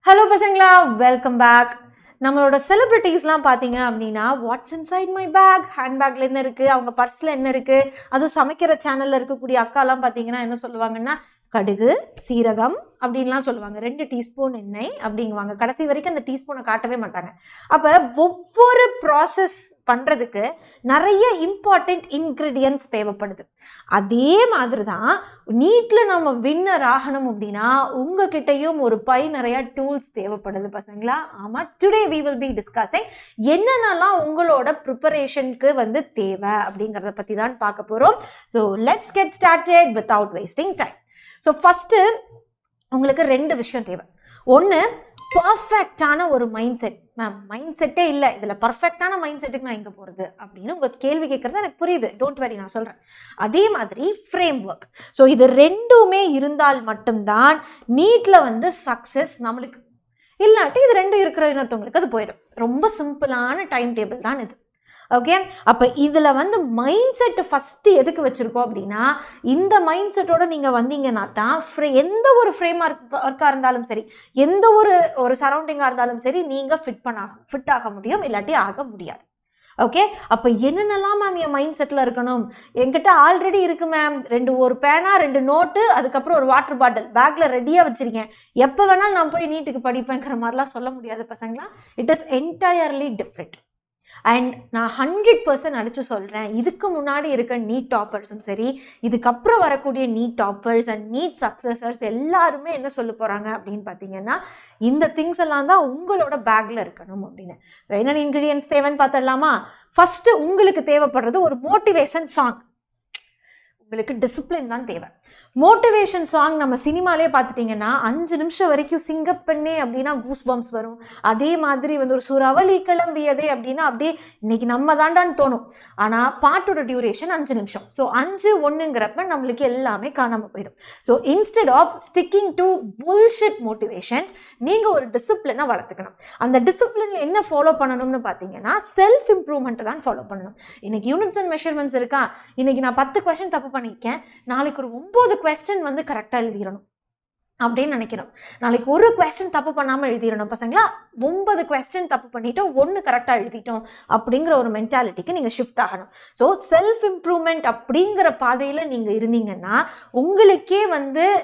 Hello பசங்களா, welcome back. நம்மளோட செலிபிரிட்டிஸ்லாம் பார்த்தீங்க அப்படின்னா வாட்ஸ் இன்சைட் மை பேக், ஹேண்ட்பேக்கில் என்ன இருக்குது, அவங்க பர்ஸில் என்ன இருக்குது, அதுவும் சமைக்கிற சேனலில் இருக்கக்கூடிய அக்காலாம் பார்த்தீங்கன்னா என்ன சொல்லுவாங்கன்னா கடுகு சீரகம் அப்படின்லாம் சொல்லுவாங்க, 2 டீஸ்பூன் எண்ணெய் அப்படிங்குவாங்க. கடைசி வரைக்கும் அந்த டீஸ்பூனை காட்டவே மாட்டாங்க. அப்போ ஒவ்வொரு ப்ராசஸ் பண்ணுறதுக்கு நிறைய இம்பார்ட்டண்ட் இன்க்ரீடியன்ட்ஸ் தேவைப்படுது. அதே மாதிரி தான் நீட்டில் நம்ம வின்னர் ஆகணும் அப்படின்னா உங்ககிட்டையும் ஒரு பை நிறைய டூல்ஸ் தேவைப்படுது பசங்களா. ஆமாம், today we will be discussing என்னென்னலாம் உங்களோட ப்ரிப்பரேஷனுக்கு தேவை அப்படிங்கிறத பற்றி தான் பார்க்க போகிறோம். So let's get started without wasting time. So first உங்களுக்கு 2 விஷயம் தேவை. ஒன்று, பர்ஃபெக்டான ஒரு மைண்ட் செட். மேம் மைண்ட் செட்டே இல்லை, இதில் பர்ஃபெக்டான மைண்ட் செட்டுக்கு நான் எங்கே போகிறது அப்படின்னு உங்கள் கேள்வி கேட்குறது எனக்கு புரியுது. டோன்ட் வெரி, நான் சொல்கிறேன். அதே மாதிரி ஃப்ரேம் ஒர்க். ஸோ இது 2மே இருந்தால் மட்டும்தான் நீட்டில் சக்ஸஸ் நம்மளுக்கு. இல்லாட்டி இது 2 இருக்கிற இன்னொருத்தவங்களுக்கு அது போயிடும். ரொம்ப சிம்பிளான டைம் டேபிள் தான் இது. ஓகே, அப்போ இதில் மைண்ட் செட்டு ஃபஸ்ட்டு எதுக்கு வச்சுருக்கோம் அப்படின்னா, இந்த மைண்ட் செட்டோட நீங்கள் வந்தீங்கன்னா தான் எந்த ஒரு ஃப்ரேம் ஒர்க்காக இருந்தாலும் சரி, எந்த ஒரு சரௌண்டிங்காக இருந்தாலும் சரி, நீங்கள் ஃபிட் ஆக முடியும், இல்லாட்டி ஆக முடியாது. ஓகே, அப்போ என்னென்னலாம் மேம் என் மைண்ட் செட்டில் இருக்கணும்? என்கிட்ட ஆல்ரெடி இருக்குது மேம், ஒரு பேனா 2 நோட்டு, அதுக்கப்புறம் ஒரு வாட்டர் பாட்டில் பேக்கில் ரெடியாக வச்சுருக்கேன், எப்போ வேணாலும் நான் போய் நீட்டுக்கு படிப்பேங்கிற மாதிரிலாம் சொல்ல முடியாது பசங்களா. It is entirely different. And நான் 100% அடித்து சொல்கிறேன், இதுக்கு முன்னாடி இருக்க நீட் டாப்பர்ஸும் சரி, இதுக்கப்புறம் வரக்கூடிய நீட் டாப்பர்ஸ் அண்ட் நீட் சக்ஸஸர்ஸ் எல்லாருமே என்ன சொல்ல போகிறாங்க அப்படின்னு பார்த்தீங்கன்னா, இந்த திங்ஸ் எல்லாம் தான் உங்களோட பேக்கில் இருக்கணும் அப்படின்னு. என்னென்ன இன்க்ரீடியன்ஸ் தேவைன்னு பார்த்துடலாமா? ஃபஸ்ட்டு உங்களுக்கு தேவைப்படுறது ஒரு மோட்டிவேஷன் சாங். உங்களுக்கு டிசிப்ளின் தான் தேவை. மோட்டிவேஷன் சாங் நம்ம சினிமாலே பார்த்துட்டிங்கன்னா 5 நிமிஷம் வரைக்கும் சிங்கப்பெண்ணே அப்படின்னா கூஸ் பம்ப்ஸ் வரும். அதே மாதிரி ஒரு சூறாவளி கிளம்பியதே அப்படின்னா அப்படியே இன்னைக்கு நம்ம தாண்டான்னு தோணும். ஆனால் பாட்டோட டியூரேஷன் 5 நிமிஷம். ஸோ 5:1ங்கிறப்ப நம்மளுக்கு எல்லாமே காணாமல் போயிடும். So instead of sticking to bullshit motivations, நீங்கள் ஒரு டிசிப்ளினை வளர்த்துக்கணும். அந்த டிசிப்ளினில் என்ன ஃபாலோ பண்ணணும்னு பார்த்தீங்கன்னா செல்ஃப் இம்ப்ரூவ்மெண்ட்டை தான் ஃபாலோ பண்ணணும். இன்னைக்கு யூனிட்ஸ் அண்ட் மெஷர்மெண்ட்ஸ் இருக்கா, இன்னைக்கு நான் 10 கொஸ்டின் தப்பு பண்ணியிருக்கேன், நாளைக்கு ஒரு 9 கொஸ்டின் கரெக்டாக எழுதிடணும் அப்படின்னு நினைக்கிறோம். நாளைக்கு ஒரு கொஸ்டின் தப்பு பண்ணாமல் எழுதிடணும் பசங்களா. 9 கொஸ்டின் தப்பு பண்ணிட்டோம், 1 கரெக்டாக எழுதிட்டோம் அப்படிங்கிற ஒரு மென்டாலிட்டிக்கு நீங்கள் ஷிஃப்ட் ஆகணும். ஸோ செல்ஃப் இம்ப்ரூவ்மெண்ட் அப்படிங்கிற பாதையில் நீங்கள் இருந்தீங்கன்னா உங்களுக்கே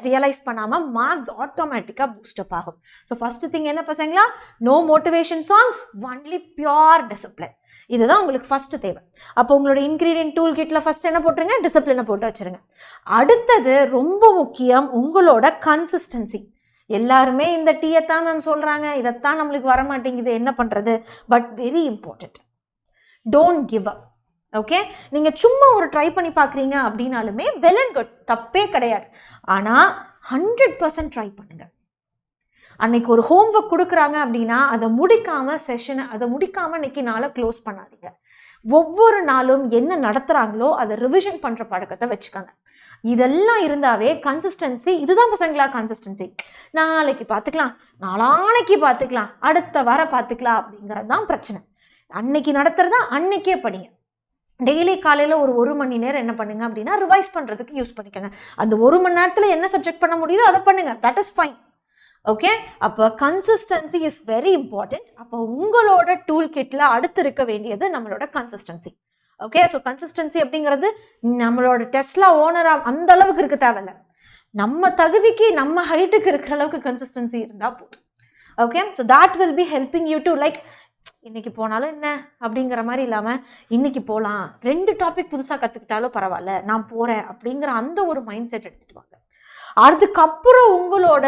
ரியலைஸ் பண்ணாமல் மார்க்ஸ் ஆட்டோமேட்டிக்காக பூஸ்டப் ஆகும். ஸோ ஃபர்ஸ்ட் திங் என்ன பசங்களா? No motivation songs, only pure discipline. இதுதான் உங்களுக்கு ஃபஸ்ட்டு தேவை. அப்போ உங்களோட இன்க்ரீடியன்ட் டூல் கிட்டில் ஃபஸ்ட் என்ன போட்டுருங்க? டிசிப்ளினை போட்டு வச்சுருங்க. அடுத்தது ரொம்ப முக்கியம், உங்களோட கன்சிஸ்டன்சி. எல்லாருமே இந்த டீயைத்தான் மேம் சொல்கிறாங்க, இதைத்தான் நம்மளுக்கு வரமாட்டேங்குது, என்ன பண்ணுறது? But very important, don't give up. Okay, நீங்கள் சும்மா ஒரு ட்ரை பண்ணி பார்க்குறீங்க அப்படின்னாலுமே வெல் அண்ட் குட், தப்பே கிடையாது. ஆனால் 100% ட்ரை பண்ணுங்கள். அன்னைக்கு ஒரு ஹோம்ஒர்க் கொடுக்குறாங்க அப்படின்னா அதை முடிக்காமல் இன்னைக்கு நாளை க்ளோஸ் பண்ணாதீங்க. ஒவ்வொரு நாளும் என்ன நடத்துகிறாங்களோ அதை ரிவிஷன் பண்ணுற பழக்கத்தை வச்சுக்காங்க. இதெல்லாம் இருந்தாவே கன்சிஸ்டன்சி. இதுதான் பசங்களா கன்சிஸ்டன்சி. நாளைக்கு பார்த்துக்கலாம், நாளானைக்கு பார்த்துக்கலாம், அடுத்த வாரம் பார்த்துக்கலாம் அப்படிங்கிறது தான் பிரச்சனை. அன்னைக்கு நடத்துறதா அன்னைக்கே படிங்க. டெய்லி காலையில் ஒரு மணி நேரம் என்ன பண்ணுங்க அப்படின்னா ரிவைஸ் பண்ணுறதுக்கு யூஸ் பண்ணிக்கோங்க. அந்த 1 மணி நேரத்தில் என்ன சப்ஜெக்ட் பண்ண முடியுதோ அதை பண்ணுங்க, தட் இஸ் ஃபைன். ஓகே, அப்போ கன்சிஸ்டன்சி இஸ் வெரி இம்பார்ட்டன்ட். அப்போ உங்களோட டூல் கிட்டில் அடுத்து இருக்க வேண்டியது நம்மளோட கன்சிஸ்டன்சி. ஓகே, ஸோ கன்சிஸ்டன்சி அப்படிங்கிறது நம்மளோட டெஸ்லா ஓனராக அந்த அளவுக்கு இருக்க தேவையில்ல, நம்ம தகுதிக்கு நம்ம ஹைட்டுக்கு இருக்கிற அளவுக்கு கன்சிஸ்டன்சி இருந்தால் போதும். Okay, so that will be helping you to like இன்னைக்கு போனாலும் என்ன அப்படிங்கிற மாதிரி இல்லாமல் இன்னைக்கு போகலாம், 2 டாபிக் புதுசாக கற்றுக்கிட்டாலும் பரவாயில்ல, நான் போகிறேன் அப்படிங்கிற அந்த ஒரு மைண்ட் செட் எடுத்துகிட்டு வாங்க. அதுக்கப்புறம் உங்களோட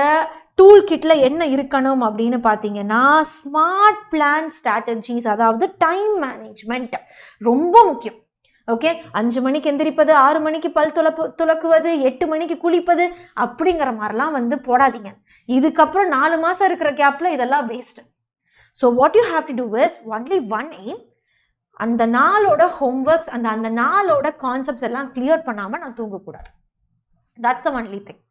டூல் கிட்டில் என்ன இருக்கணும் அப்படின்னு பார்த்தீங்கன்னா ஸ்மார்ட் பிளான் ஸ்ட்ராட்டஜிஸ், அதாவது டைம் மேனேஜ்மெண்ட் ரொம்ப முக்கியம். ஓகே, 5 மணிக்கு எந்திரிப்பது, 6 மணிக்கு பல் துலக்குவது, 8 மணிக்கு குளிப்பது அப்படிங்கிற மாதிரிலாம் போடாதீங்க. இதுக்கப்புறம் 4 மாதம் இருக்கிற கேப்பில் இதெல்லாம் waste. So what you have to do is only one aim, அந்த நாளோட ஹோம்ஒர்க்ஸ், அந்த நாளோட கான்செப்ட்ஸ் எல்லாம் கிளியர் பண்ணாமல் நான் தூங்கக்கூடாது. That's a only thing.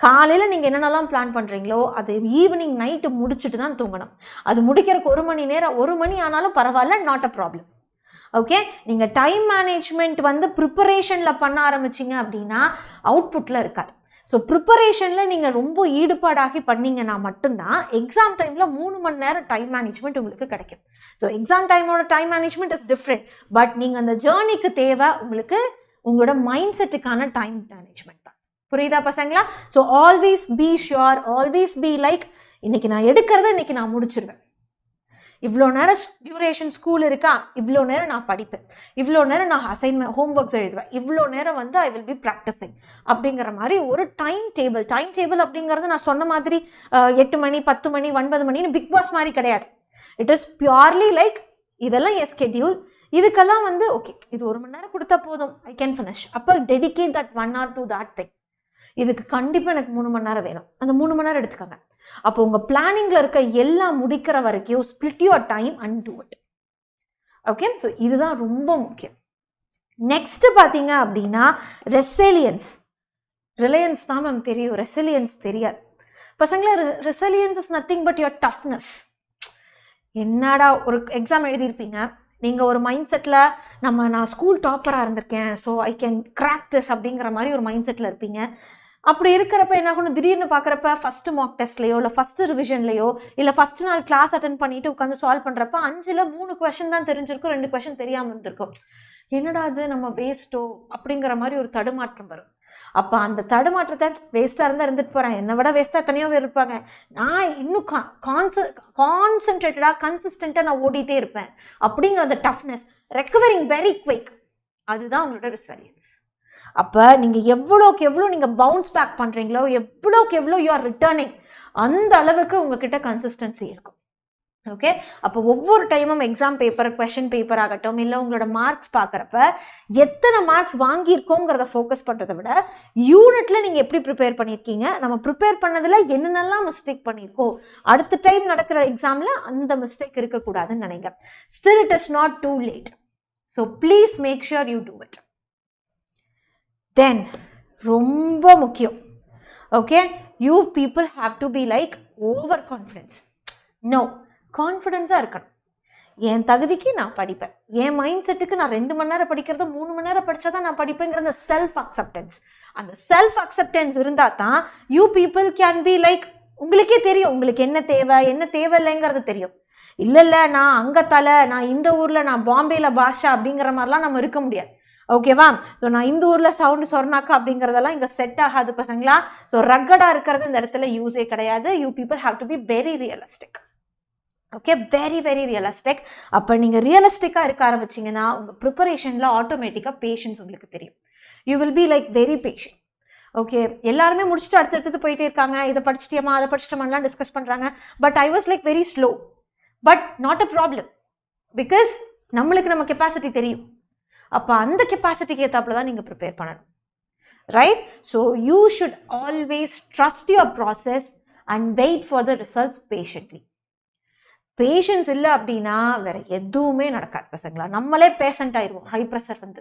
காலையில் நீங்கள் என்னென்னலாம் பிளான் பண்ணுறீங்களோ அது ஈவினிங் நைட்டு முடிச்சுட்டு தான் தூங்கணும். அது முடிக்கிறதுக்கு 1 மணி நேரம், 1 மணி ஆனாலும் பரவாயில்ல, நாட் அ ப்ராப்ளம். ஓகே, நீங்கள் டைம் மேனேஜ்மெண்ட் ப்ரிப்பரேஷனில் பண்ண ஆரம்பிச்சிங்க அப்படின்னா அவுட்புட்டில் இருக்காது. ஸோ ப்ரிப்பரேஷனில் நீங்கள் ரொம்ப ஈடுபாடாகி பண்ணீங்கன்னா மட்டும்தான் எக்ஸாம் டைமில் 3 மணி நேரம் டைம் மேனேஜ்மெண்ட் உங்களுக்கு கிடைக்கும். ஸோ எக்ஸாம் டைமோட time management is different. But நீங்கள் அந்த ஜேர்னிக்கு தேவை உங்களுக்கு உங்களோட மைண்ட் செட்டுக்கான டைம் மேனேஜ்மெண்ட் தான். புரியுதா பசங்களா? So always be sure, always be like இன்னைக்கு நான் எடுக்கிறத இன்னைக்கு நான் முடிச்சிருவேன். இவ்வளோ நேரம் டியூரேஷன் ஸ்கூல் இருக்கா, இவ்வளோ நேரம் நான் படிப்பேன், இவ்வளோ நேரம் நான் அசைன்மெண்ட் ஹோம்ஒர்க்ஸ் எழுதுவேன், இவ்வளோ நேரம் வந்து ஐ வில் பி ப்ராக்டிஸிங் அப்படிங்கிற மாதிரி ஒரு டைம் டேபிள் அப்படிங்கிறது நான் சொன்ன மாதிரி 8 மணி 10 மணி 9 மணின்னு பிக் பாஸ் மாதிரி கிடையாது. இட் இஸ் பியூர்லி லைக் இதெல்லாம் என் ஸ்கெட்யூல், இதுக்கெல்லாம் வந்து ஓகே இது 1 மணி நேரம் கொடுத்தா போதும், ஐ கேன் ஃபினிஷ். அப்போ dedicate that 1 hour to that thing. இதுக்கு கண்டிப்பாக எனக்கு 3 மணி நேரம் வேணும், அந்த 3 மணி நேரம் எடுத்துக்கோங்க. அப்போ உங்க பிளானிங்ல இருக்க எல்லாம் முடிக்கிற வரைக்கும் split your time and do it. Okay, so இதுதான் ரொம்ப முக்கியம். நெக்ஸ்ட் பார்த்தீங்க அப்படின்னா ரிலையன்ஸ் தான் மேம் தெரியும், ரெசிலியன்ஸ் தெரியாது பசங்களா. Resilience is nothing but your toughness. என்னடா ஒரு எக்ஸாம் எழுதியிருப்பீங்க, நீங்கள் ஒரு மைண்ட் செட்டில் நான் ஸ்கூல் டாப்பராக இருந்திருக்கேன், so I can crack this அப்படிங்கிற மாதிரி ஒரு மைண்ட் செட்டில் இருப்பீங்க. அப்படி இருக்கிறப்ப என்ன ஆகணும், திடீர்னு பார்க்குறப்ப ஃபஸ்ட்டு மார்க் டெஸ்ட்லையோ இல்லை ஃபஸ்ட்டு ரிவிஷன்லையோ இல்லை ஃபஸ்ட்டு நாள் கிளாஸ் அட்டன் பண்ணிட்டு உட்காந்து சால்வ் பண்ணுறப்ப 5ல் 3 கொஷின் தான் தெரிஞ்சிருக்கும், 2 கொஷின் தெரியாமல் இருந்திருக்கும். என்னடா அது நம்ம வேஸ்ட்டோ அப்படிங்கிற மாதிரி ஒரு தடுமாற்றம் வரும். அப்போ அந்த தடுமாற்றத்தை வேஸ்ட்டாக இருந்தால் இருந்துட்டு போகிறேன், என்னை விட வேஸ்ட்டாக தனியாக பேர் இருப்பாங்க, நான் இன்னும் கான்சென்ட்ரேட்டடாக கன்சிஸ்டண்ட்டாக நான் ஓடிட்டே இருப்பேன் அப்படிங்கிற அந்த டஃப்னஸ், ரெக்கவரிங் வெரி குவிக், அதுதான் உங்களோட ரெசிலியன்ஸ். அப்போ நீங்கள் எவ்வளோக்கு எவ்வளோ நீங்கள் பவுன்ஸ் பேக் பண்ணுறீங்களோ, எவ்வளோக்கு எவ்வளோ யூ ஆர் ரிட்டர்னிங், அந்த அளவுக்கு உங்ககிட்ட கன்சிஸ்டன்சி இருக்கும். ஓகே, அப்போ ஒவ்வொரு டைமும் எக்ஸாம் பேப்பர் கொஷின் பேப்பர் ஆகட்டும் இல்லை உங்களோட மார்க்ஸ் பார்க்குறப்ப எத்தனை மார்க்ஸ் வாங்கியிருக்கோங்கிறத ஃபோக்கஸ் பண்ணுறதை விட யூனிட்ல நீங்கள் எப்படி ப்ரிப்பேர் பண்ணியிருக்கீங்க, நம்ம ப்ரிப்பேர் பண்ணதில் என்னென்னலாம் மிஸ்டேக் பண்ணியிருக்கோம், அடுத்த டைம் நடக்கிற எக்ஸாமில் அந்த மிஸ்டேக் இருக்கக்கூடாதுன்னு நினைங்க. Still it is not too late. So please make sure you do it. Then ரொம்ப முக்கியம், okay, you people have to be like over confidence. No, கான்ஃபிடென்ஸாக இருக்கணும். என் தகுதிக்கு நான் படிப்பேன், என் மைண்ட் செட்டுக்கு நான் 2 மணி நேரம் படிக்கிறத 3 மணி நேரம் படித்தா தான் நான் படிப்பேங்கிற அந்த செல்ஃப் அக்செப்டன்ஸ். அந்த செல்ஃப் அக்செப்டன்ஸ் இருந்தால் தான் you people can be like, உங்களுக்கே தெரியும் உங்களுக்கு என்ன தேவை என்ன தேவையில்லைங்கிறது தெரியும். இல்லை நான் அங்கே தலை, நான் இந்த ஊரில், நான் பாம்பேயில் பாஷா அப்படிங்கிற மாதிரிலாம் நம்ம இருக்க முடியாது. ஓகேவா? ஸோ நான் இந்த ஊரில் சவுண்டு சொன்னாக்கா அப்படிங்கிறதெல்லாம் இங்கே செட் ஆகாது பசங்களா. ஸோ ரக்கடாக இருக்கிறது இந்த இடத்துல யூஸே கிடையாது. You people have to be very realistic. Okay, very very realistic. அப்போ நீங்கள் ரியலிஸ்டிக்காக இருக்க ஆரம்பிச்சிங்கன்னா உங்கள் ப்ரிப்பரேஷனில் ஆட்டோமேட்டிக்காக பேஷன்ஸ் உங்களுக்கு தெரியும். You will be like very patient. Okay, எல்லாருமே முடிச்சுட்டு அடுத்தடுத்து போயிட்டே இருக்காங்க, இதை படிச்சிட்டியமா அதை படிச்சிட்டோமாலாம் டிஸ்கஸ் பண்ணுறாங்க. But I was like very slow. But not a problem, because நம்மளுக்கு நம்ம கெப்பாசிட்டி தெரியும். அப்போ அந்த கெப்பாசிட்டிக்கு ஏற்றாப்புல தான் நீங்கள் ப்ரிப்பேர் பண்ணணும், right? So you should always trust your process and wait for the results patiently. Patience இல்லை அப்படின்னா வேற எதுவுமே நடக்காது பசங்களா. நம்மளே பேஷண்ட் ஆயிடுவோம், ஹை ப்ரெஷர் வந்து.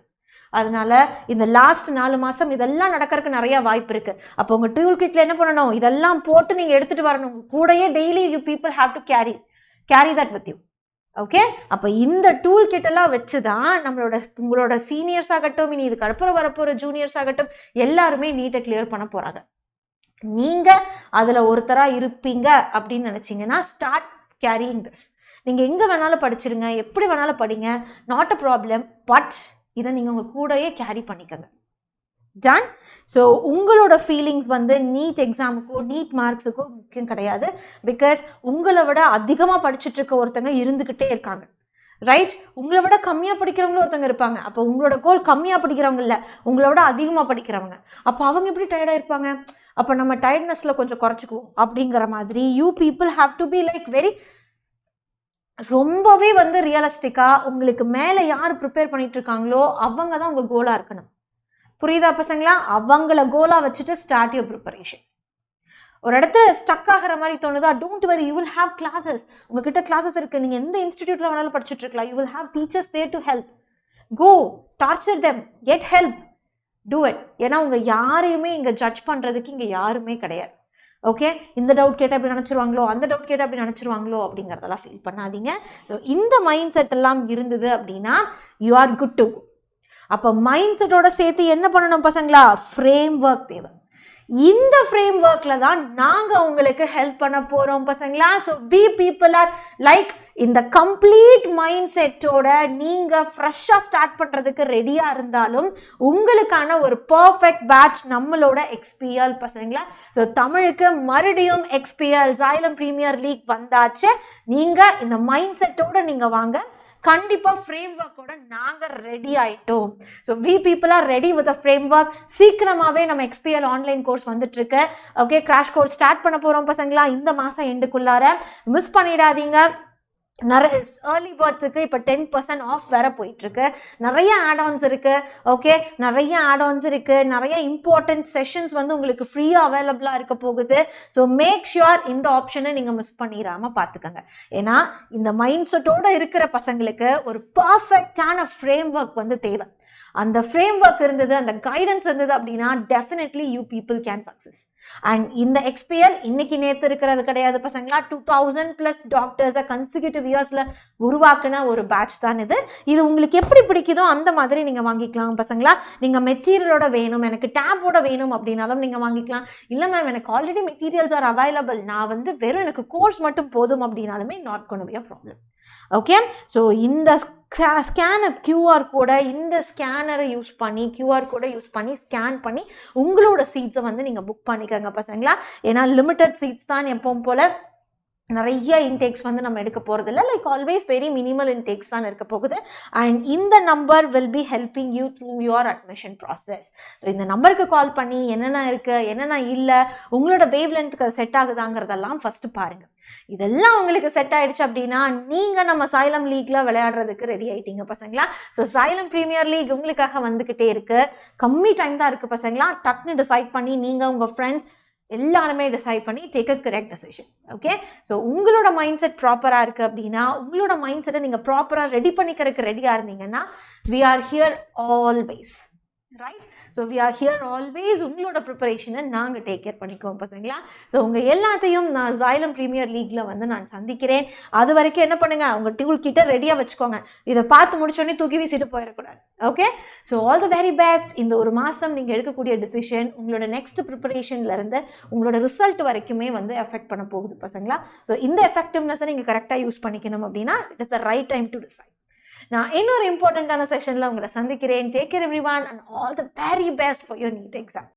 அதனால இந்த லாஸ்ட் 4 மாதம் இதெல்லாம் நடக்கிறதுக்கு நிறைய வாய்ப்பு இருக்கு. அப்போ உங்கள் டூல் கிட்ல என்ன பண்ணணும், இதெல்லாம் போட்டு நீங்கள் எடுத்துட்டு வரணும். கூடயே daily you people have to carry that with you. Okay, அப்போ இந்த டூல் கிட்டெல்லாம் வச்சு தான் உங்களோட சீனியர்ஸ் ஆகட்டும், இனி இதுக்கு அப்புறம் வரப்போகிற ஜூனியர்ஸ் ஆகட்டும், எல்லாருமே நீட்டை கிளியர் பண்ண போகிறாங்க. நீங்கள் அதில் ஒருத்தராக இருப்பீங்க அப்படின்னு நினச்சிங்கன்னா ஸ்டார்ட் கேரியிங் திஸ். நீங்கள் எங்கே வேணாலும் படிச்சிருங்க, எப்படி வேணாலும் படிங்க, நாட் அ ப்ராப்ளம். பட் இதை நீங்கள் உங்கள் கூடயே கேரி பண்ணிக்கங்க. டன். ஸோ உங்களோட ஃபீலிங்ஸ் வந்து நீட் எக்ஸாமுக்கோ நீட் மார்க்ஸுக்கோ முக்கியம் கிடையாது. பிகாஸ் உங்களை விட அதிகமாக படிச்சுட்டு இருக்க ஒருத்தங்க இருந்துக்கிட்டே இருக்காங்க, ரைட்? உங்களை விட கம்மியாக படிக்கிறவங்களும் ஒருத்தங்க இருப்பாங்க. அப்போ உங்களோட கோல் கம்மியாக படிக்கிறவங்க இல்லை, உங்களை விட அதிகமாக படிக்கிறவங்க. அப்போ அவங்க எப்படி டயர்டாக இருப்பாங்க? அப்போ நம்ம டயர்ட்னஸில் கொஞ்சம் குறைச்சிக்குவோம் அப்படிங்கிற மாதிரி you people have to be like very ரொம்பவே வந்து ரியலிஸ்டிக்காக உங்களுக்கு மேலே யார் ப்ரிப்பேர் பண்ணிட்டு இருக்காங்களோ அவங்க தான் உங்கள் கோலாக இருக்கணும். புரியுதா பசங்களா? அவங்கள கோலாக வச்சுட்டு ஸ்டார்ட் யுவர் ப்ரிப்பரேஷன். ஒரு இடத்துல ஸ்டக் ஆகிற மாதிரி தோணுதா, don't worry, you will have classes. உங்ககிட்ட கிளாஸஸ் இருக்குது, நீங்கள் எந்த இன்ஸ்டிடியூட்டில் வேணாலும் படிச்சுட்டு இருக்கலாம். You will have teachers there to help. Go torture them, get help, do it. ஏன்னா உங்கள் யாரையுமே இங்கே ஜட்ஜ் பண்ணுறதுக்கு இங்கே யாருமே கிடையாது. ஓகே, இந்த டவுட் கேட்டால் அப்படி நினச்சிருவாங்களோ, அந்த டவுட் கேட்டால் அப்படி நினச்சிருவாங்களோ அப்படிங்கிறதெல்லாம் ஃபீல் பண்ணாதீங்க. ஸோ இந்த மைண்ட் செட் எல்லாம் இருந்தது அப்படின்னா you are good to go. அப்போ மைண்ட் செட்டோட சேர்த்து என்ன பண்ணணும் பசங்களா? ஃப்ரேம் ஒர்க் தேவை. இந்த ஃப்ரேம் ஒர்க்ல தான் நாங்க உங்களுக்கு ஹெல்ப் பண்ண போறோம் பசங்களா. So we people are like இந்த கம்ப்ளீட் மைண்ட் செட்டோட நீங்க ஃப்ரெஷ்ஷா ஸ்டார்ட் பண்றதுக்கு ரெடியா இருந்தாலும் உங்களுக்கான ஒரு பர்ஃபெக்ட் பேட்ச் நம்மளோட XPL பசங்களா. ஸோ தமிழுக்கு மறுபடியும் XPL Xylem Premier League வந்தாச்சு. நீங்க இந்த மைண்ட் செட்டோட நீங்க வாங்க. கண்டிப்பா ஃப்ரேம் ஒர்க்கோட நாங்க ரெடி ஆயிட்டோம். So we people are ready with framework. சீக்கிரமாவே நம்ம XPL ஆன்லைன் கோர்ஸ் வந்துட்டு இருக்கு. ஓகே, கிராஷ் கோர்ஸ் ஸ்டார்ட் பண்ண போறோம் பசங்களா இந்த மாசம் எண்டுக்குள்ளார. மிஸ் பண்ணிடாதீங்க. நிறைய ஏர்லி பேர்ட்ஸுக்கு இப்போ 10% ஆஃப் வேற போயிட்டு இருக்கு. நிறைய ஆட்-ஆன்ஸ் இருக்கு. ஓகே, நிறைய ஆட்-ஆன்ஸ் இருக்கு. நிறைய இம்பார்ட்டன்ட் செஷன்ஸ் வந்து உங்களுக்கு ஃப்ரீயா அவைலபிளா இருக்க போகுது. ஸோ மேக் ஷுர் இந்த ஆப்ஷனை நீங்க மிஸ் பண்ணிடாம பார்த்துக்கோங்க. ஏன்னா இந்த மைண்ட் செட்டோட இருக்கிற பசங்களுக்கு ஒரு பர்ஃபெக்டான ஃப்ரேம் ஒர்க் வந்து தேவை. அந்த ஃப்ரேம் ஒர்க் இருந்தது, அந்த கைடன்ஸ் இருந்தது அப்படின்னா definitely you people can success. And இந்த XPL இன்னைக்கு நேற்று இருக்கிறது கிடையாது பசங்களா. 2000+ டாக்டர்ஸை கன்சிக்யூட்டிவ் இயர்ஸ்ல உருவாக்குன ஒரு பேட்ச் தான் இது. இது உங்களுக்கு எப்படி பிடிக்குதோ அந்த மாதிரி நீங்க வாங்கிக்கலாம் பசங்களா. நீங்க மெட்டீரியலோட வேணும், எனக்கு டேபோட வேணும் அப்படின்னாலும் நீங்க வாங்கிக்கலாம். இல்ல மேம் எனக்கு ஆல்ரெடி மெட்டீரியல்ஸ் ஆர் அவைலபிள், நான் வந்து வெறும் எனக்கு கோர்ஸ் மட்டும் போதும் அப்படின்னாலுமே not gonna be a problem. Okay, so இந்த ஸ்கேனர் QR கோடை இந்த ஸ்கேனரை யூஸ் பண்ணி QR கோடை யூஸ் பண்ணி ஸ்கேன் பண்ணி உங்களோட சீட்ஸை வந்து நீங்கள் புக் பண்ணிக்கோங்க பசங்களா. ஏன்னா லிமிட்டட் சீட்ஸ் தான், எப்பவும் போல் நிறைய இன்டேக்ஸ் வந்து நம்ம எடுக்க போகிறது இல்லை. Like always very minimal intakes தான் இருக்க போகுது. அண்ட் இந்த number will be helping you through your admission process. So இந்த நம்பருக்கு கால் பண்ணி என்னென்ன இருக்குது என்னென்ன இல்லை, உங்களோட வேவ் லென்த்துக்கு செட் ஆகுதாங்கிறதெல்லாம் ஃபஸ்ட்டு பாருங்கள். இதெல்லாம் உங்களுக்கு செட் ஆயிடுச்சு அப்படின்னா நீங்க நம்ம Xylem லீக்ல விளையாடுறதுக்கு ரெடி ஆயிட்டீங்க பசங்களா. ஸோ Xylem Premier League உங்களுக்காக வந்துகிட்டே இருக்கு. கம்மி டைம் தான் இருக்கு பசங்களா. டக்குன்னு டிசைட் பண்ணி நீங்க உங்க ஃப்ரெண்ட்ஸ் எல்லாருமே டிசைட் பண்ணி take a correct decision. Okay, so உங்களோட மைண்ட் செட் ப்ராப்பராக இருக்குது அப்படின்னா உங்களோட மைண்ட் செட்டை நீங்கள் ப்ராப்பராக ரெடி பண்ணிக்கிறதுக்கு ரெடியாக இருந்தீங்கன்னா we are here always. Right, so we are here always. உங்களோட ப்ரிப்பரேஷனை நாங்கள் டேக் கேர் பண்ணிக்குவோம் பசங்களா. ஸோ உங்கள் எல்லாத்தையும் நான் Xylem Premier Leagueல வந்து நான் சந்திக்கிறேன். அது வரைக்கும் என்ன பண்ணுங்க, உங்கள் டூல் கிட்ட ரெடியாக வச்சுக்கோங்க. இதை பார்த்து முடிச்சோடனே தூக்கி வீசிட்டு போயிடக்கூடாது. Okay, so all the very best. இந்த ஒரு மாதம் நீங்கள் எடுக்கக்கூடிய டிசிஷன் உங்களோட நெக்ஸ்ட் ப்ரிப்பரேஷன்லேருந்து உங்களோட ரிசல்ட் வரைக்குமே வந்து எஃபெக்ட் பண்ண போகுது பசங்களா. ஸோ இந்த எஃபெக்டிவ்னஸை நீங்கள் கரெக்டாக யூஸ் பண்ணிக்கணும் அப்படின்னா it is the right time to decide. நான் இன்னொரு இம்பார்ட்டண்ட்டான செஷனில் உங்களை சந்திக்கிறேன். Take care everyone and all the very best for your NEET exam.